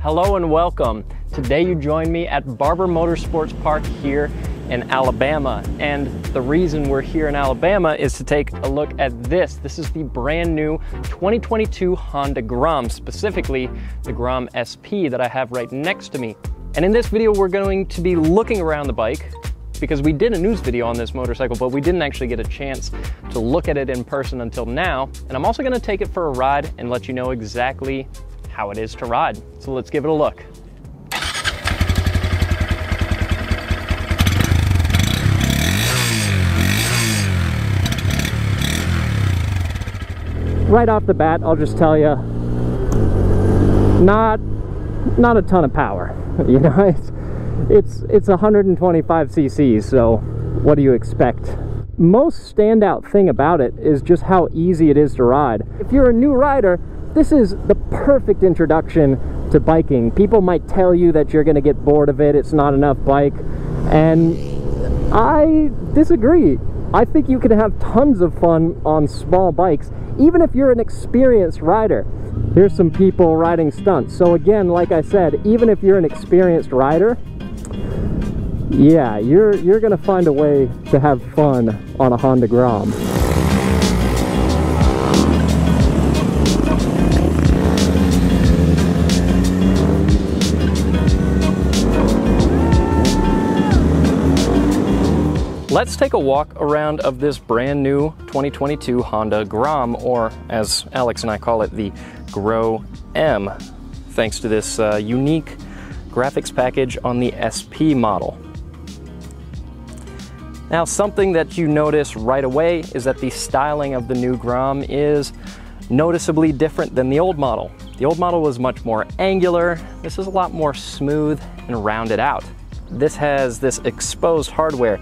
Hello and welcome. Today you join me at Barber Motorsports Park here in Alabama, and the reason we're here in Alabama is to take a look at this. This is the brand new 2022 Honda Grom, specifically the Grom SP that I have right next to me. And in this video we're going to be looking around the bike, because we did a news video on this motorcycle, but we didn't actually get a chance to look at it in person until now. And I'm also going to take it for a ride and let you know exactly how it is to ride. So let's give it a look. Right off the bat, I'll just tell you, not a ton of power. You know, it's 125 cc's, so what do you expect? Most standout thing about it is just how easy it is to ride. If you're a new rider, this is the perfect introduction to biking. People might tell you that you're gonna get bored of it, it's not enough bike, and I disagree. I think you can have tons of fun on small bikes, even if you're an experienced rider. Here's some people riding stunts. So again, like I said, even if you're an experienced rider, yeah, you're gonna find a way to have fun on a Honda Grom. Let's take a walk around of this brand new 2022 Honda Grom, or as Alex and I call it, the Gro M, thanks to this unique graphics package on the SP model. Now, something that you notice right away is that the styling of the new Grom is noticeably different than the old model. The old model was much more angular. This is a lot more smooth and rounded out. This has this exposed hardware.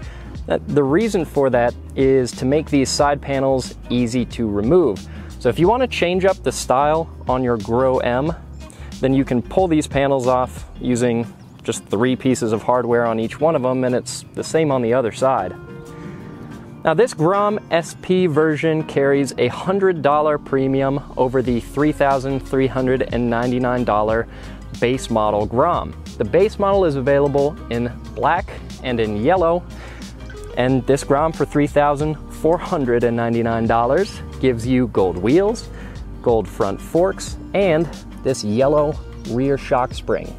The reason for that is to make these side panels easy to remove. So if you want to change up the style on your Gro M, then you can pull these panels off using just 3 pieces of hardware on each one of them, and it's the same on the other side. Now, this Grom SP version carries a $100 premium over the $3,399 base model Grom. The base model is available in black and in yellow, and this Grom for $3,499 gives you gold wheels, gold front forks, and this yellow rear shock spring.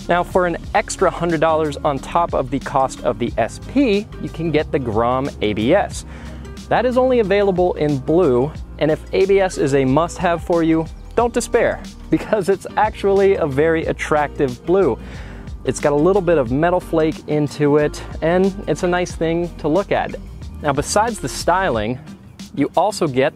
Now, for an extra $100 on top of the cost of the SP, you can get the Grom ABS. That is only available in blue, and if ABS is a must-have for you, don't despair, because it's actually a very attractive blue. It's got a little bit of metal flake into it, and it's a nice thing to look at. Now, besides the styling, you also get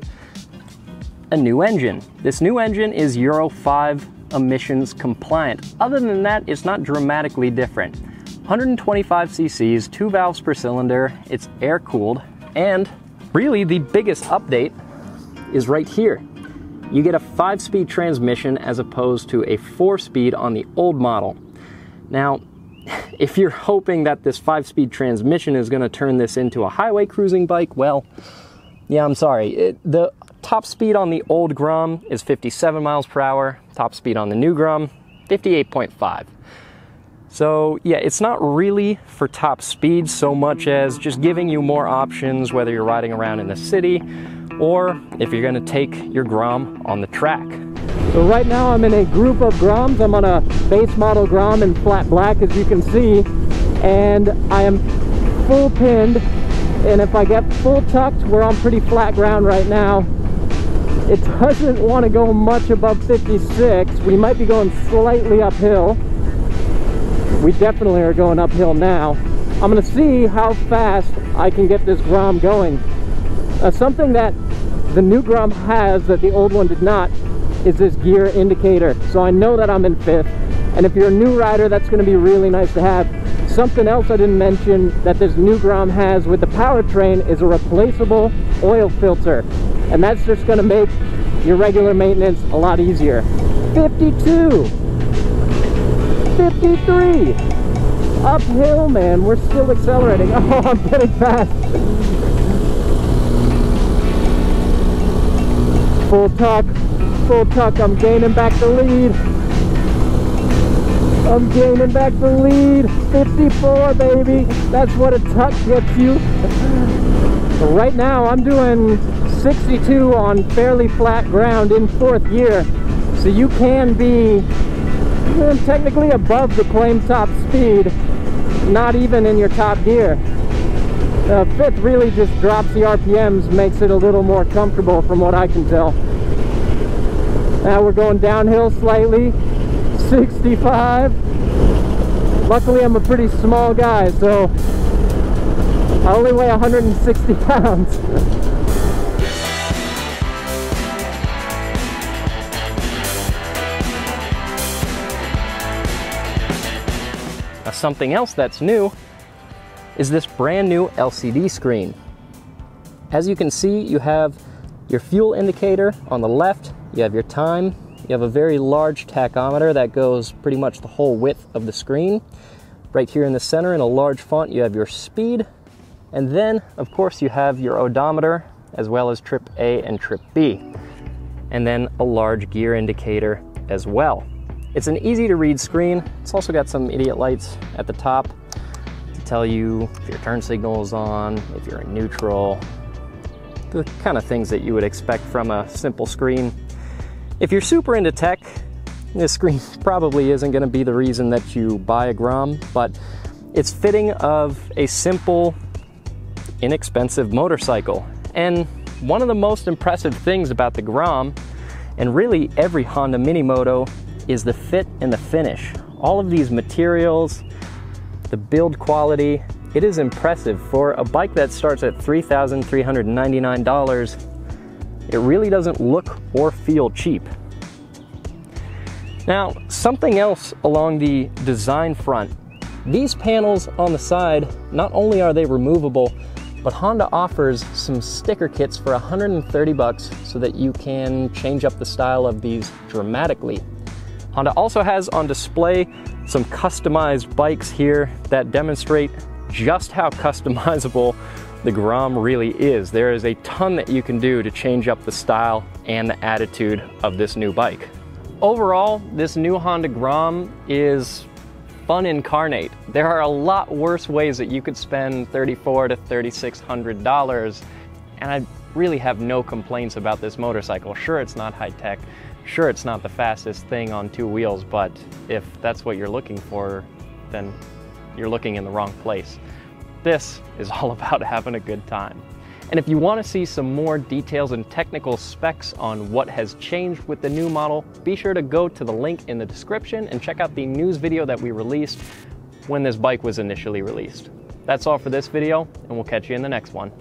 a new engine. This new engine is Euro 5 emissions compliant. Other than that, it's not dramatically different. 125 cc's, 2 valves per cylinder, it's air cooled, and really the biggest update is right here. You get a 5-speed transmission as opposed to a 4-speed on the old model. Now, if you're hoping that this 5-speed transmission is going to turn this into a highway cruising bike, well, yeah, I'm sorry. The top speed on the old Grom is 57 miles per hour. Top speed on the new Grom, 58.5. So yeah, it's not really for top speed so much as just giving you more options, whether you're riding around in the city or if you're going to take your Grom on the track. So right now I'm in a group of Groms. I'm on a base model Grom in flat black, as you can see, and I am full pinned, and if I get full tucked, we're on pretty flat ground right now. It doesn't want to go much above 56. We might be going slightly uphill. We definitely are going uphill now. I'm going to see how fast I can get this Grom going. Something that the new Grom has that the old one did not is this gear indicator. So I know that I'm in 5th, and if you're a new rider, that's going to be really nice to have. Something else I didn't mention that this new Grom has with the powertrain is a replaceable oil filter, and that's just going to make your regular maintenance a lot easier. 52, 53, uphill, man, we're still accelerating. Oh, I'm getting fast. Full tuck, I'm gaining back the lead. I'm gaining back the lead. 54, baby. That's what a tuck gets you. So right now I'm doing 62 on fairly flat ground in 4th gear. So you can be technically above the claim top speed, not even in your top gear. 5th really just drops the RPMs, makes it a little more comfortable from what I can tell. Now we're going downhill slightly, 65. Luckily I'm a pretty small guy, so I only weigh 160 pounds. Now, something else that's new is this brand new LCD screen. As you can see, you have your fuel indicator on the left, you have your time, you have a very large tachometer that goes pretty much the whole width of the screen. Right here in the center in a large font you have your speed, and then of course you have your odometer as well as trip A and trip B, and then a large gear indicator as well. It's an easy to read screen. It's also got some idiot lights at the top to tell you if your turn signal is on, if you're in neutral, the kind of things that you would expect from a simple screen. If you're super into tech, this screen probably isn't going to be the reason that you buy a Grom, but it's fitting of a simple, inexpensive motorcycle. And one of the most impressive things about the Grom, and really every Honda Mini Moto, is the fit and the finish. All of these materials, the build quality, it is impressive. For a bike that starts at $3,399, it really doesn't look or feel cheap. Now, something else along the design front, these panels on the side, not only are they removable, but Honda offers some sticker kits for 130 bucks so that you can change up the style of these dramatically. Honda also has on display some customized bikes here that demonstrate just how customizable the Grom really is. There is a ton that you can do to change up the style and the attitude of this new bike. Overall, this new Honda Grom is fun incarnate. There are a lot worse ways that you could spend $3,400 to $3,600, and I really have no complaints about this motorcycle. Sure, it's not high tech. Sure, it's not the fastest thing on 2 wheels, but if that's what you're looking for, then you're looking in the wrong place. This is all about having a good time. And if you want to see some more details and technical specs on what has changed with the new model, be sure to go to the link in the description and check out the news video that we released when this bike was initially released. That's all for this video, and we'll catch you in the next one.